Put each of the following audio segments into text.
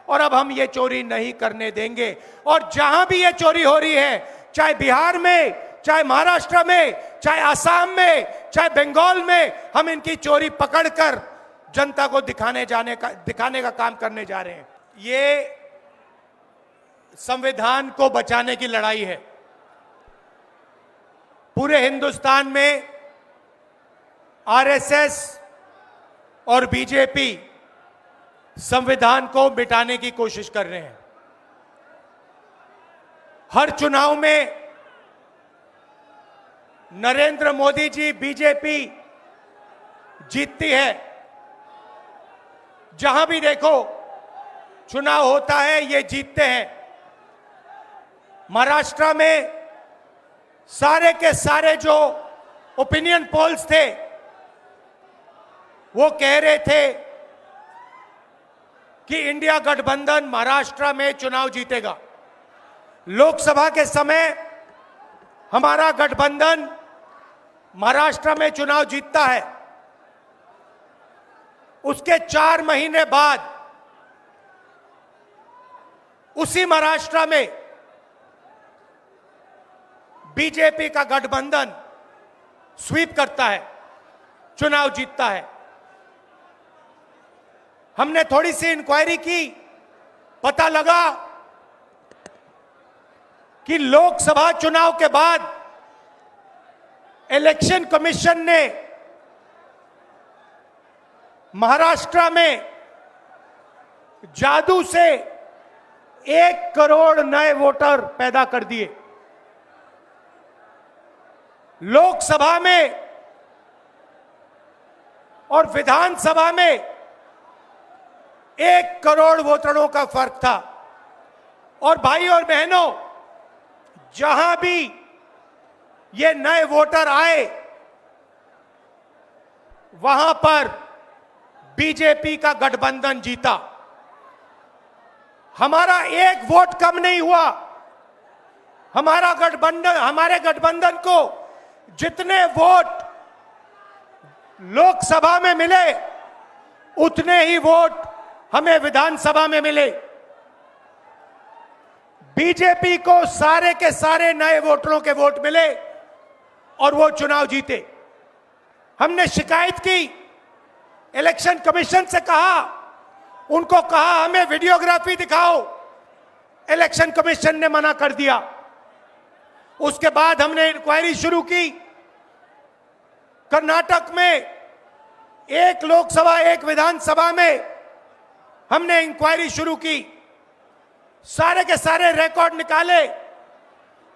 और अब हम ये चोरी नहीं करने देंगे। और जहां भी ये चोरी हो रही है, चाहे बिहार में, चाहे महाराष्ट्र में, चाहे असम में, चाहे बंगाल में, हम इनकी चोरी पकड़कर जनता को दिखाने का काम करने जा रहे हैं। ये संविधान को बचाने की लड़ाई है। पूरे हिंदुस्तान में आरएसएस और बीजेपी संविधान को मिटाने की कोशिश कर रहे हैं। हर चुनाव में नरेंद्र मोदी जी, बीजेपी जीतती है। जहां भी देखो चुनाव होता है, ये जीतते हैं। महाराष्ट्र में सारे के सारे जो ओपिनियन पोल्स थे वो कह रहे थे कि इंडिया गठबंधन महाराष्ट्र में चुनाव जीतेगा। लोकसभा के समय हमारा गठबंधन महाराष्ट्र में चुनाव जीतता है। उसके 4 महीने बाद उसी महाराष्ट्र में बीजेपी का गठबंधन स्वीप करता है, चुनाव जीतता है। हमने थोड़ी सी इंक्वायरी की, पता लगा कि लोकसभा चुनाव के बाद इलेक्शन कमीशन ने महाराष्ट्र में जादू से 1 करोड़ नए वोटर पैदा कर दिए। लोकसभा में और विधानसभा में 1 करोड़ वोटरों का फर्क था। और भाई और बहनों, जहां भी ये नए वोटर आए, वहां पर बीजेपी का गठबंधन जीता। हमारा 1 वोट कम नहीं हुआ। हमारे गठबंधन को जितने वोट लोकसभा में मिले, उतने ही वोट हमें विधानसभा में मिले। बीजेपी को सारे के सारे नए वोटरों के वोट मिले और वो चुनाव जीते। हमने शिकायत की, इलेक्शन कमीशन से कहा, उनको कहा हमें वीडियोग्राफी दिखाओ। इलेक्शन कमीशन ने मना कर दिया। उसके बाद हमने इंक्वायरी शुरू की। कर्नाटक में 1 लोकसभा 1 विधानसभा में हमने इंक्वायरी शुरू की। सारे के सारे रिकॉर्ड निकाले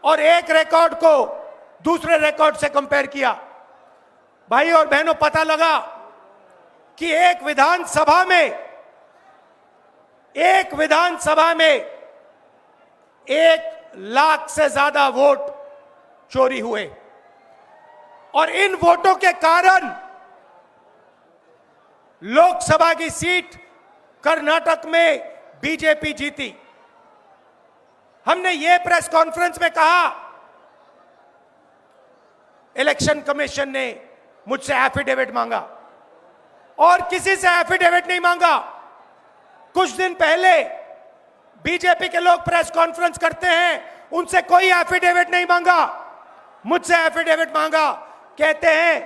और एक रिकॉर्ड को दूसरे रिकॉर्ड से कंपेयर किया। भाई और बहनों, पता लगा कि एक विधानसभा में 1 लाख से ज्यादा वोट चोरी हुए। और इन वोटों के कारण लोकसभा की सीट कर्नाटक में बीजेपी जीती। हमने ये प्रेस कॉन्फ्रेंस में कहा, इलेक्शन कमीशन ने मुझसे एफिडेविट मांगा और किसी से एफिडेविट नहीं मांगा। कुछ दिन पहले बीजेपी के लोग प्रेस कॉन्फ्रेंस करते हैं, उनसे कोई एफिडेविट नहीं मांगा, मुझसे एफिडेविट मांगा। कहते हैं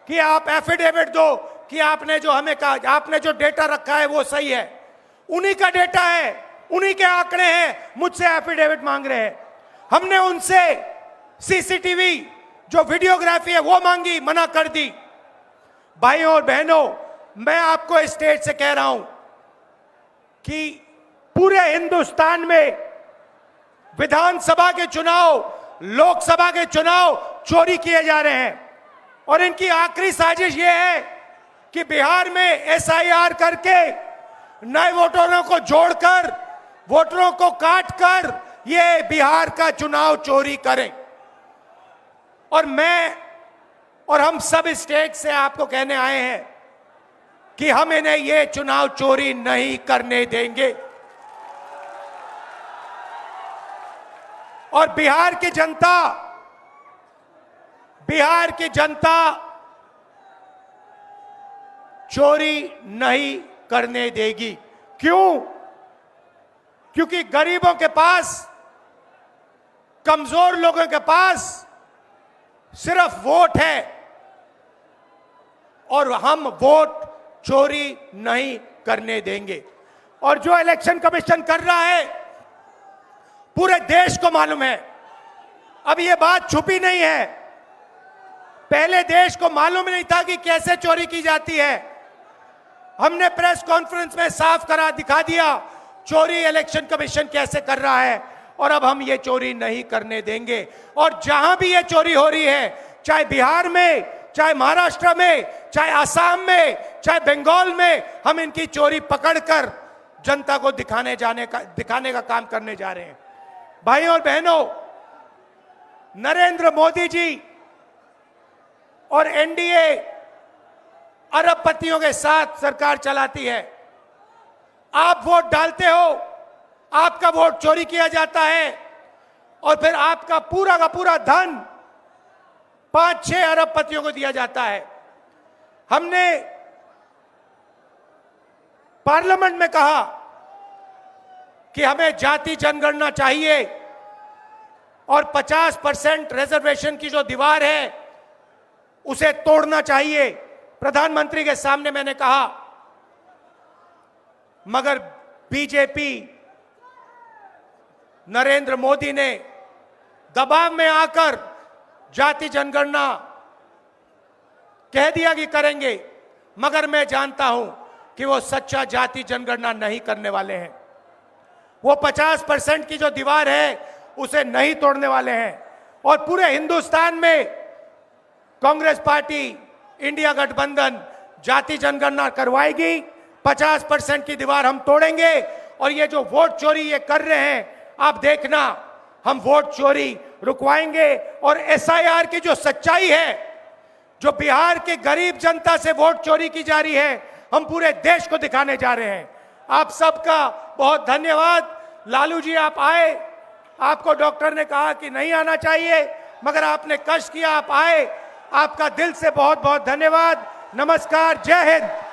कि आप एफिडेविट दो कि आपने जो हमें कहा, आपने जो डेटा रखा है वो सही है। उन्हीं का डेटा है, उन्हीं के आंकड़े हैं, मुझसे एफिडेविट मांग रहे हैं। हमने उनसे सीसीटीवी जो वीडियोग्राफी है वो मांगी, मना कर दी। भाइयों और बहनों, मैं आपको इस स्टेज से कह रहा हूं कि पूरे हिंदुस्तान में विधानसभा के चुनाव, लोकसभा के चुनाव चोरी किए जा रहे हैं। और इनकी आखिरी साजिश यह है कि बिहार में एसआईआर करके नए वोटरों को जोड़कर, वोटरों को काटकर ये बिहार का चुनाव चोरी करें। और मैं और हम सब स्टेट से आपको कहने आए हैं कि हम इन्हें ये चुनाव चोरी नहीं करने देंगे। और बिहार की जनता चोरी नहीं करने देगी। क्यों? क्योंकि गरीबों के पास, कमजोर लोगों के पास सिर्फ वोट है और हम वोट चोरी नहीं करने देंगे। और जो इलेक्शन कमीशन कर रहा है पूरे देश को मालूम है। अब ये बात छुपी नहीं है, पहले देश को मालूम नहीं था कि कैसे चोरी की जाती है। हमने प्रेस कॉन्फ्रेंस में साफ करा दिखा दिया चोरी इलेक्शन कमीशन कैसे कर रहा है, और अब हम ये चोरी नहीं करने देंगे। और जहां भी ये चोरी हो रही है, चाहे बिहार में, चाहे महाराष्ट्र में, चाहे आसाम में, चाहे बंगाल में, हम इनकी चोरी पकड़कर जनता को दिखाने का काम करने जा रहे हैं। भाइयों और बहनों, नरेंद्र मोदी जी और एनडीए अरबपतियों के साथ सरकार चलाती है। आप वोट डालते हो, आपका वोट चोरी किया जाता है और फिर आपका पूरा का पूरा धन 5-6 अरबपतियों को दिया जाता है। हमने पार्लियामेंट में कहा कि हमें जाति जनगणना चाहिए और 50% रिजर्वेशन की जो दीवार है उसे तोड़ना चाहिए। प्रधानमंत्री के सामने मैंने कहा, मगर बीजेपी, नरेंद्र मोदी ने दबाव में आकर जाति जनगणना कह दिया कि करेंगे, मगर मैं जानता हूं कि वो सच्चा जाति जनगणना नहीं करने वाले हैं। वो 50% की जो दीवार है उसे नहीं तोड़ने वाले हैं। और पूरे हिंदुस्तान में कांग्रेस पार्टी, इंडिया गठबंधन जाति जनगणना करवाएगी, 50% की दीवार हम तोड़ेंगे। और ये जो वोट चोरी ये कर रहे हैं, आप देखना, हम वोट चोरी रुकवाएंगे। और एसआईआर की जो सच्चाई है, जो बिहार के गरीब जनता से वोट चोरी की जा रही है, हम पूरे देश को दिखाने जा रहे हैं। आप सबका बहुत धन्यवाद। लालू जी, आप आए, आपको डॉक्टर ने कहा कि नहीं आना चाहिए, मगर आपने कष्ट किया, आप आए। आपका दिल से बहुत बहुत धन्यवाद। नमस्कार, जय हिंद।